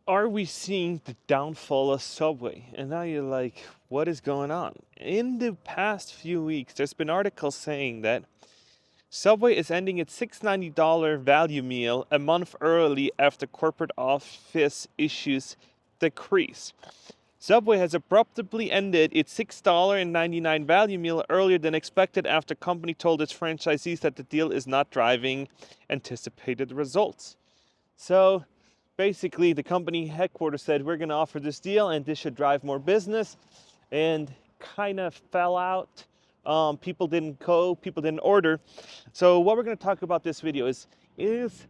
are we seeing the downfall of Subway? And now you're like, what is going on? In the past few weeks, there's been articles saying that Subway is ending its $6.90 value meal a month early after corporate office issues decrease. Subway has abruptly ended its $6.99 value meal earlier than expected after company told its franchisees that the deal is not driving anticipated results. So basically, the company headquarters said, we're going to offer this deal and this should drive more business, and kind of fell out. People didn't go, people didn't order. So what we're going to talk about this video is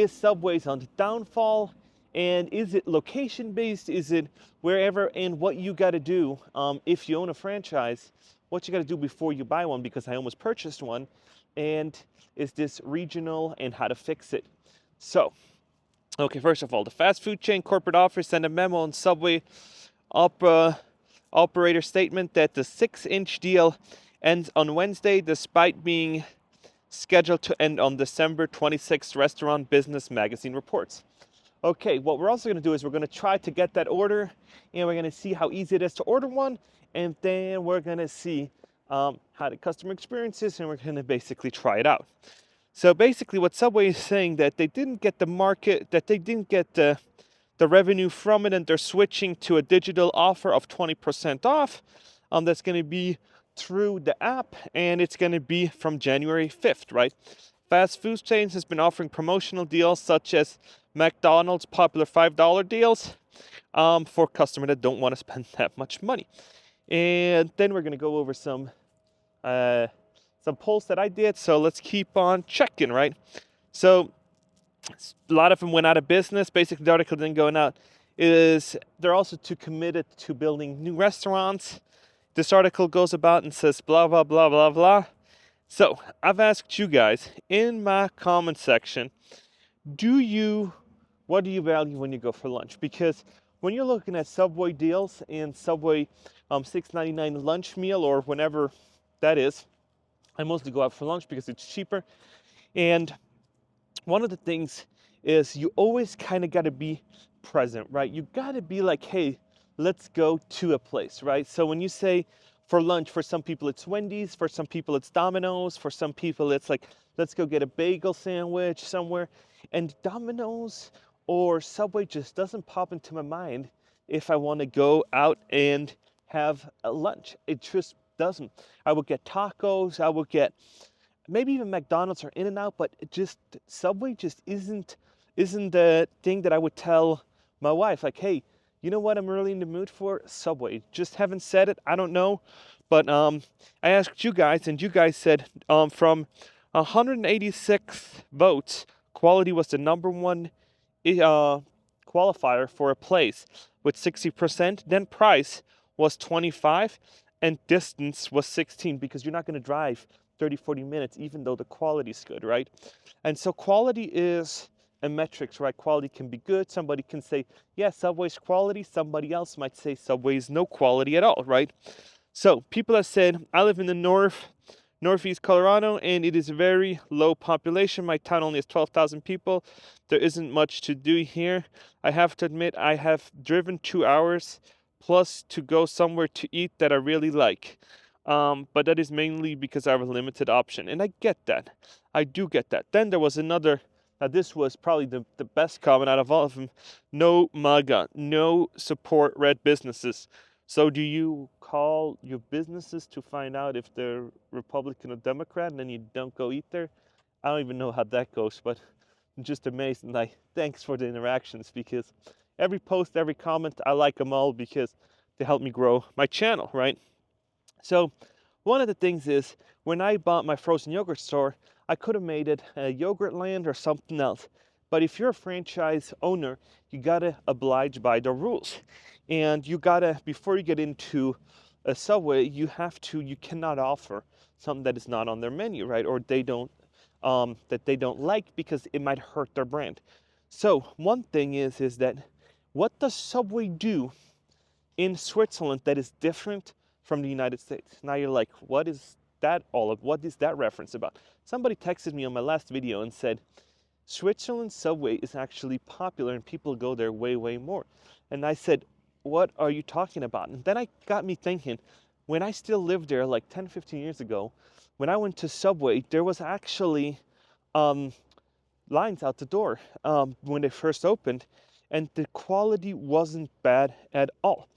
Subway's on the downfall, and is it location based? Is it wherever? And what you got to do if you own a franchise, what you got to do before you buy one, because I almost purchased one, and is this regional and how to fix it. So okay, first of all, the fast food chain corporate office sent a memo on Subway operator statement that the 6-inch deal ends on Wednesday despite being scheduled to end on December 26th, Restaurant Business Magazine reports. Okay, what we're also going to do is we're going to try to get that order, and we're going to see how easy it is to order one, and then we're going to see how the customer experience is, and we're going to basically try it out. So basically what Subway is saying, that they didn't get the market, that they didn't get the revenue from it, and they're switching to a digital offer of 20% off. That's going to be through the app, and it's going to be from January 5th, right? Fast food chains has been offering promotional deals such as McDonald's popular $5 deals for customers that don't want to spend that much money. And then we're going to go over some polls that I did. So let's keep on checking, right? So a lot of them went out of business. Basically, the article then going out is they're also too committed to building new restaurants. This article goes about and says blah, blah, blah, blah, blah. So I've asked you guys in my comment section, what do you value when you go for lunch? Because when you're looking at Subway deals and Subway $6.99 lunch meal or whenever that is, I mostly go out for lunch because it's cheaper. And one of the things is you always kind of got to be present, right? You got to be like, hey, let's go to a place, right? So when you say for lunch, for some people it's Wendy's, for some people it's Domino's, for some people it's like, let's go get a bagel sandwich somewhere. And Domino's or Subway just doesn't pop into my mind if I want to go out and have a lunch. It just doesn't. I would get tacos, I would get maybe even McDonald's or In-N-Out, but it just Subway just isn't the thing that I would tell my wife, like, hey, you know what I'm really in the mood for? Subway. Just haven't said it, I don't know. But I asked you guys, and you guys said from 186 votes, quality was the number one qualifier for a place with 60%. Then price was 25, and distance was 16, because you're not going to drive 30-40 minutes even though the quality is good, right? And so quality is a metrics, right? Quality can be good. Somebody can say, yeah, Subway's quality. Somebody else might say Subway's no quality at all, right? So people have said, I live in the northeast Colorado, and it is a very low population. My town only has 12,000 people. There isn't much to do here. I have to admit, I have driven 2 hours plus to go somewhere to eat that I really like. But that is mainly because I have a limited option. And I get that. I do get that. Then there was another, now this was probably the best comment out of all of them. No MAGA, no support red businesses. So do you call your businesses to find out if they're Republican or Democrat, and then you don't go eat there? I don't even know how that goes, but I'm just amazed. And thanks for the interactions, because every post, every comment, I like them all because they help me grow my channel, right? So one of the things is, when I bought my frozen yogurt store, I could have made it a Yogurtland or something else. But if you're a franchise owner, you gotta oblige by the rules. And you gotta, before you get into a Subway, you cannot offer something that is not on their menu, right? Or they don't, that they don't like, because it might hurt their brand. So one thing is that what does Subway do in Switzerland that is different from the United States? Now you're like, what is that reference about? Somebody texted me on my last video and said, Switzerland Subway is actually popular and people go there way, way more. And I said, what are you talking about? And then I got me thinking, when I still lived there like 10, 15 years ago, when I went to Subway, there was actually um, lines out the door when they first opened, and the quality wasn't bad at all.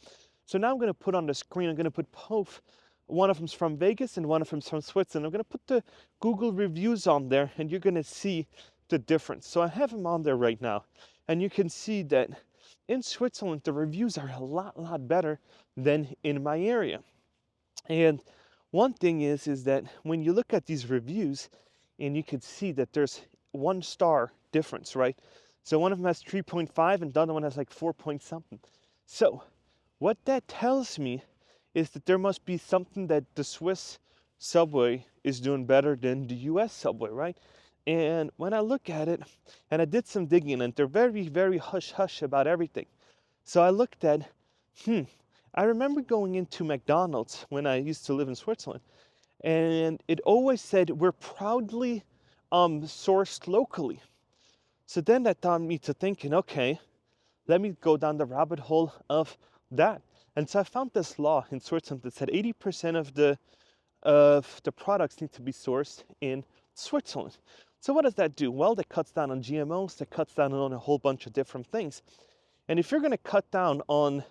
So now I'm going to put on the screen, I'm going to put both. One of them's from Vegas and one of them's from Switzerland. I'm going to put the Google reviews on there and you're going to see the difference. So I have them on there right now. And you can see that in Switzerland, the reviews are a lot better than in my area. And one thing is that when you look at these reviews, and you can see that there's 1 star difference, right? So one of them has 3.5 and the other one has like 4 point something. So what that tells me is that there must be something that the Swiss subway is doing better than the US subway, right? And when I look at it, and I did some digging, and they're very hush hush about everything. So I looked at, I remember going into McDonald's when I used to live in Switzerland, and it always said we're proudly sourced locally. So then that got me to thinking, okay, let me go down the rabbit hole of that. And so I found this law in Switzerland that said 80% of the products need to be sourced in Switzerland. So what does that do? Well, that cuts down on GMOs, that cuts down on a whole bunch of different things. And if you're going to cut down on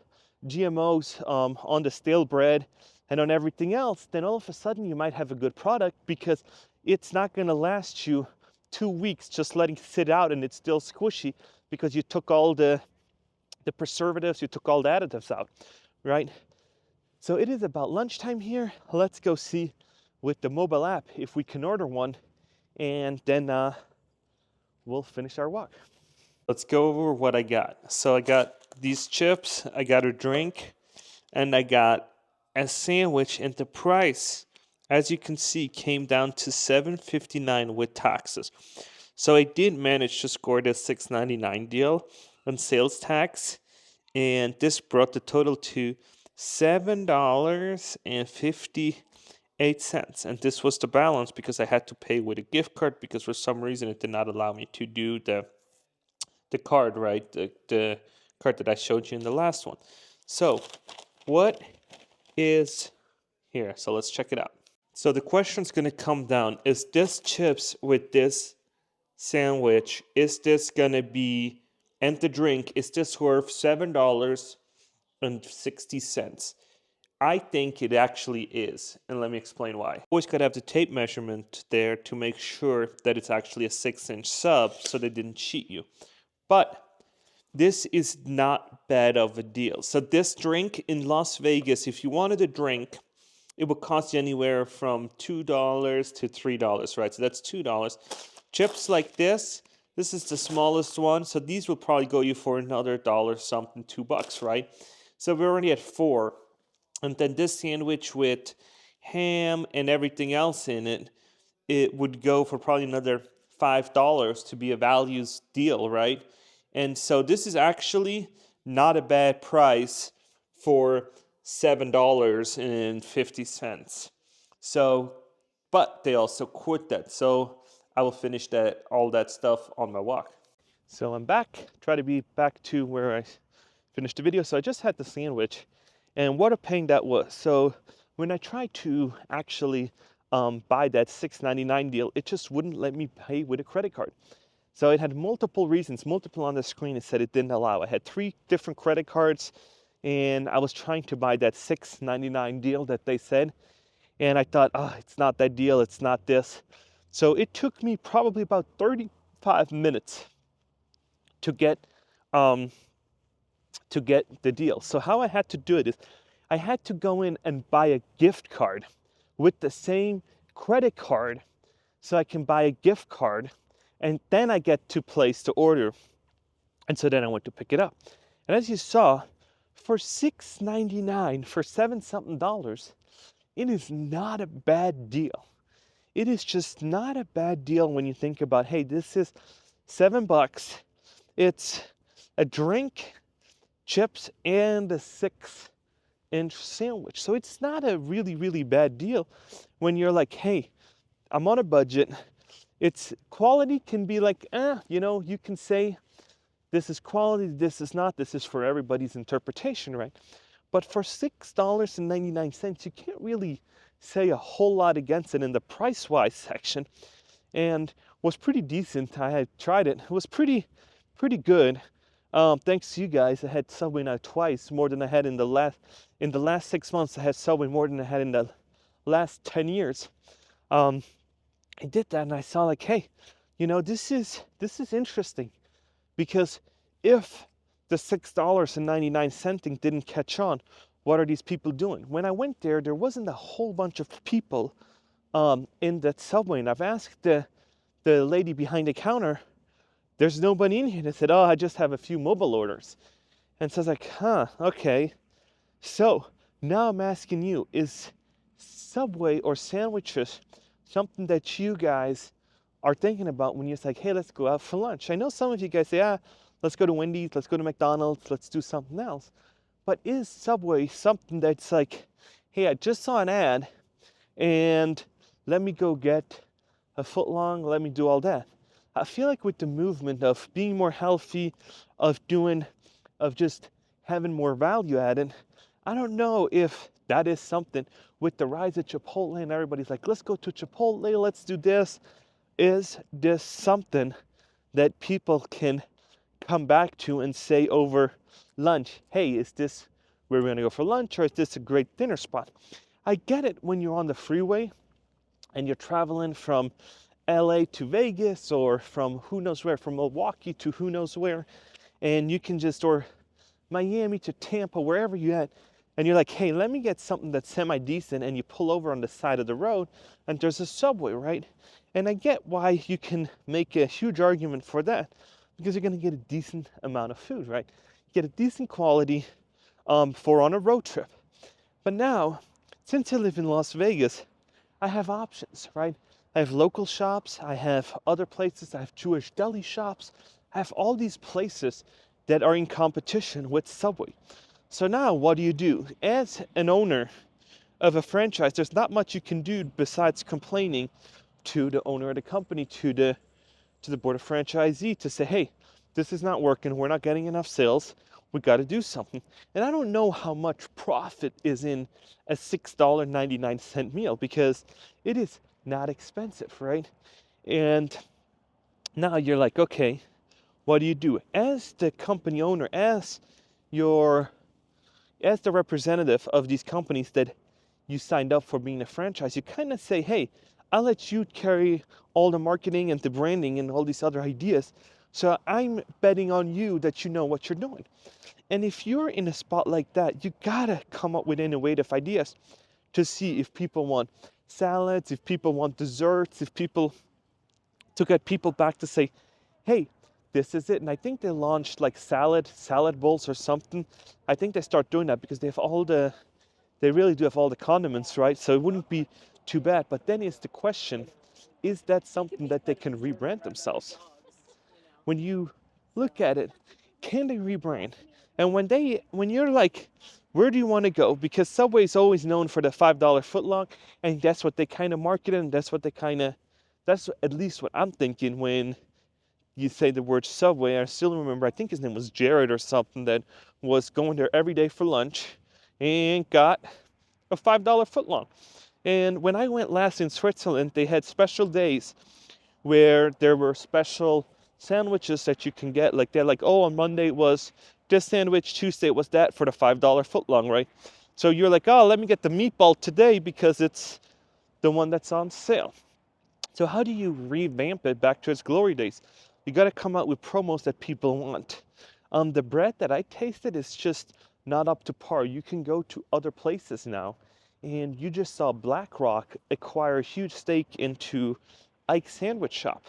GMOs, on the stale bread, and on everything else, then all of a sudden you might have a good product because it's not going to last you 2 weeks just letting it sit out and it's still squishy because you took all the preservatives, you took all the additives out, right? So it is about lunchtime here. Let's go see with the mobile app if we can order one, and then we'll finish our walk. Let's go over what I got. So I got these chips, I got a drink, and I got a sandwich, and the price, as you can see, came down to $7.59 with taxes. So I did manage to score the $6.99 deal on sales tax, and this brought the total to $7.58. And this was the balance because I had to pay with a gift card because for some reason it did not allow me to do the card, right? The card that I showed you in the last one. So what is here? So let's check it out. So the question's going to come down, is this chips with this sandwich, is this going to be, and the drink, is this worth $7.60? I think it actually is, and let me explain why. Always got to have the tape measurement there to make sure that it's actually a 6-inch sub so they didn't cheat you. But this is not bad of a deal. So this drink in Las Vegas, if you wanted a drink, it would cost you anywhere from $2 to $3, right? So that's $2. Chips like this is the smallest one. So these will probably go you for another dollar something, $2, right? So we're already at 4. And then this sandwich with ham and everything else in it, it would go for probably another $5 to be a values deal, right? And so this is actually not a bad price for $7.50. So, but they also quit that. So I will finish all that stuff on my walk. So I'm back, try to be back to where I finished the video. So I just had the sandwich, and what a pain that was. So when I tried to actually buy that $6.99 deal, it just wouldn't let me pay with a credit card. So it had multiple reasons, multiple on the screen. It said it didn't allow. I had 3 different credit cards, and I was trying to buy that $6.99 deal that they said. And I thought, it's not that deal, it's not this. So it took me probably about 35 minutes to get the deal. So how I had to do it is I had to go in and buy a gift card with the same credit card so I can buy a gift card, and then I get to place the order. And so then I went to pick it up. And as you saw, for $6.99, for 7-something dollars, it is not a bad deal. It is just not a bad deal when you think about, hey, this is $7. It's a drink, chips, and a 6-inch sandwich. So it's not a really bad deal when you're like, hey, I'm on a budget. It's quality can be like, you can say this is quality, this is not, this is for everybody's interpretation, right? But for $6.99, you can't really say a whole lot against it in the price-wise section, and was pretty decent. I had tried it. It was pretty good. Thanks to you guys, I had Subway now twice, more than I had in the last 6 months. I had Subway more than I had in the last 10 years. Um, I did that, and I saw like, hey, this is interesting, because if the $6.99 thing didn't catch on, what are these people doing? When I went there, there wasn't a whole bunch of people in that Subway, and I've asked the lady behind the counter, there's nobody in here. They said, oh, I just have a few mobile orders. And so I was like, okay. So now I'm asking you, is Subway or sandwiches something that you guys are thinking about when you're like, hey, let's go out for lunch? I know some of you guys say, let's go to Wendy's, let's go to McDonald's, let's do something else. But is Subway something that's like, hey, I just saw an ad and let me go get a foot long, let me do all that? I feel like with the movement of being more healthy, of just having more value added, I don't know if that is something with the rise of Chipotle and everybody's like, let's go to Chipotle, let's do this. Is this something that people can come back to and say over lunch, hey, is this where we're gonna go for lunch, or is this a great dinner spot? I get it when you're on the freeway and you're traveling from LA to Vegas, or from who knows where, from Milwaukee to who knows where, and you can just, or Miami to Tampa, wherever you're at, and you're like, hey, let me get something that's semi-decent, and you pull over on the side of the road, and there's a Subway, right? And I get why you can make a huge argument for that, because you're gonna get a decent amount of food, right? Get a decent quality for on a road trip. But now, since I live in Las Vegas, I have options, right? I have local shops, I have other places, I have Jewish deli shops, I have all these places that are in competition with Subway. So now what do you do? As an owner of a franchise, there's not much you can do besides complaining to the owner of the company, to the board of franchisee, to say, hey, this is not working, we're not getting enough sales, we got to do something. And I don't know how much profit is in a $6.99 meal, because it is not expensive, right? And now you're like, okay, what do you do? As the company owner, as the representative of these companies that you signed up for being a franchise, you kind of say, hey, I'll let you carry all the marketing and the branding and all these other ideas. So I'm betting on you that you know what you're doing. And if you're in a spot like that, you gotta come up with innovative ideas to see if people want salads, if people want desserts, if people, to get people back to say, hey, this is it. And I think they launched like salad bowls or something. I think they start doing that because they really do have all the condiments, right? So it wouldn't be too bad. But then is the question, is that something that they can rebrand themselves? When you look at it, can they rebrand? And when you're like, where do you want to go? Because Subway is always known for the $5 footlong, and that's what they kind of market, and that's at least what I'm thinking when you say the word Subway. I still remember, I think his name was Jared or something, that was going there every day for lunch and got a $5 footlong. And when I went last in Switzerland, they had special days where there were special sandwiches that you can get. Like they're like, oh, on Monday it was this sandwich, Tuesday it was that for the $5 footlong, right? So you're like, oh, let me get the meatball today because it's the one that's on sale. So how do you revamp it back to its glory days? You got to come out with promos that people want. The bread that I tasted is just not up to par. You can go to other places now, and you just saw BlackRock acquire a huge stake into Ike's Sandwich Shop.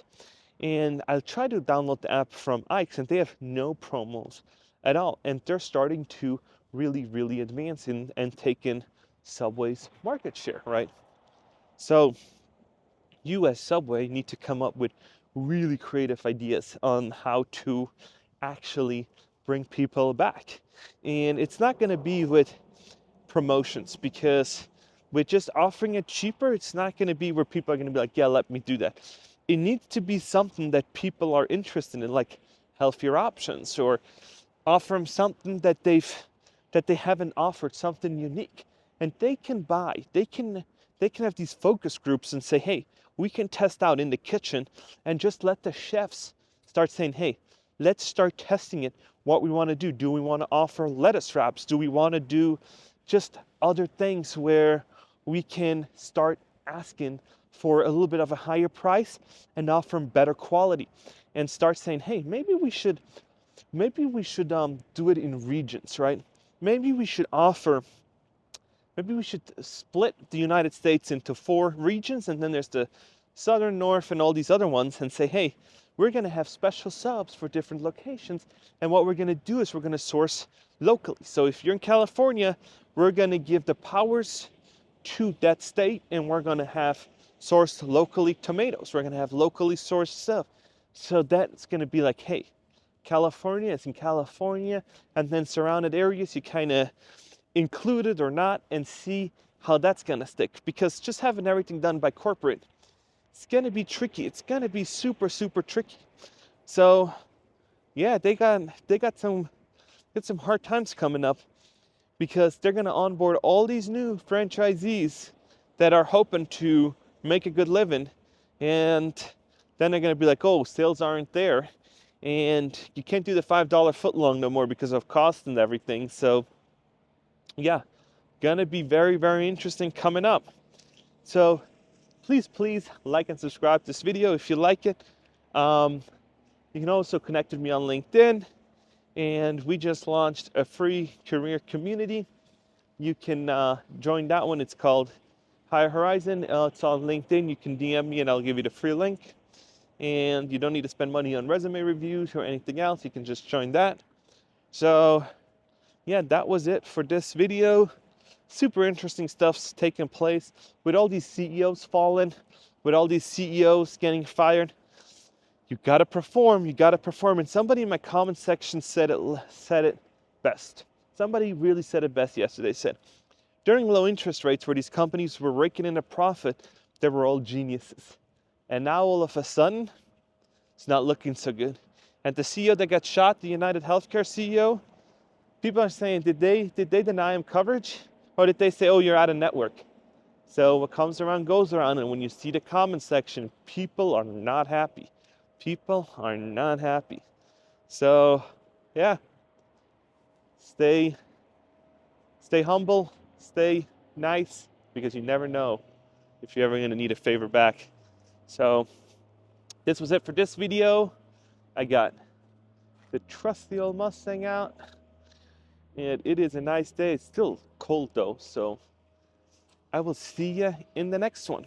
And I tried to download the app from Ike's, and they have no promos at all. And they're starting to really, really advance and take in Subway's market share, right? So you as Subway need to come up with really creative ideas on how to actually bring people back. And it's not going to be with promotions, because with just offering it cheaper, it's not going to be where people are going to be like, yeah, let me do that. it needs to be something that people are interested in, like healthier options, or offer them something that they haven't offered, something unique, and they can buy. They can have these focus groups and say, hey, we can test out in the kitchen, and just let the chefs start saying, hey, let's start testing it. What we want to do? Do we want to offer lettuce wraps? Do we want to do just other things where we can start asking for a little bit of a higher price and offer them better quality, and start saying, hey, maybe we should do it in regions, right? Maybe we should offer, maybe we should split the United States into 4 regions, and then there's the southern, north, and all these other ones, and say, hey, we're going to have special subs for different locations, and what we're going to do is we're going to source locally. So if you're in California, we're going to give the powers to that state, and we're going to have sourced locally tomatoes. We're going to have locally sourced stuff. So that's going to be like, hey, California is in California, and then surrounded areas you kind of include it or not, and see how that's going to stick. Because just having everything done by corporate, it's going to be tricky. It's going to be super, super tricky. So yeah, they got some hard times coming up, because they're going to onboard all these new franchisees that are hoping to make a good living, and then they're going to be like, oh, sales aren't there, and you can't do the $5 footlong no more because of cost and everything. So yeah, gonna be very, very interesting coming up. So please like and subscribe to this video if you like it. You can also connect with me on LinkedIn, and we just launched a free career community. You can join that one. It's called Higher Horizon. It's on LinkedIn. You can DM me and I'll give you the free link. And you don't need to spend money on resume reviews or anything else. You can just join that. So yeah, that was it for this video. Super interesting stuff's taking place with all these CEOs falling, with all these CEOs getting fired. You gotta perform. You gotta perform. And somebody in my comment section said it best. Somebody really said it best yesterday. Said, during low interest rates where these companies were raking in a profit, they were all geniuses. And now all of a sudden, it's not looking so good. And the CEO that got shot, the United Healthcare CEO, people are saying, did they deny him coverage? Or did they say, oh, you're out of network? So what comes around goes around. And when you see the comment section, people are not happy. People are not happy. So yeah, stay humble, stay nice, because you never know if you're ever going to need a favor back. So this was it for this video. I got the trusty old Mustang out, and it is a nice day. It's still cold though, so I will see you in the next one.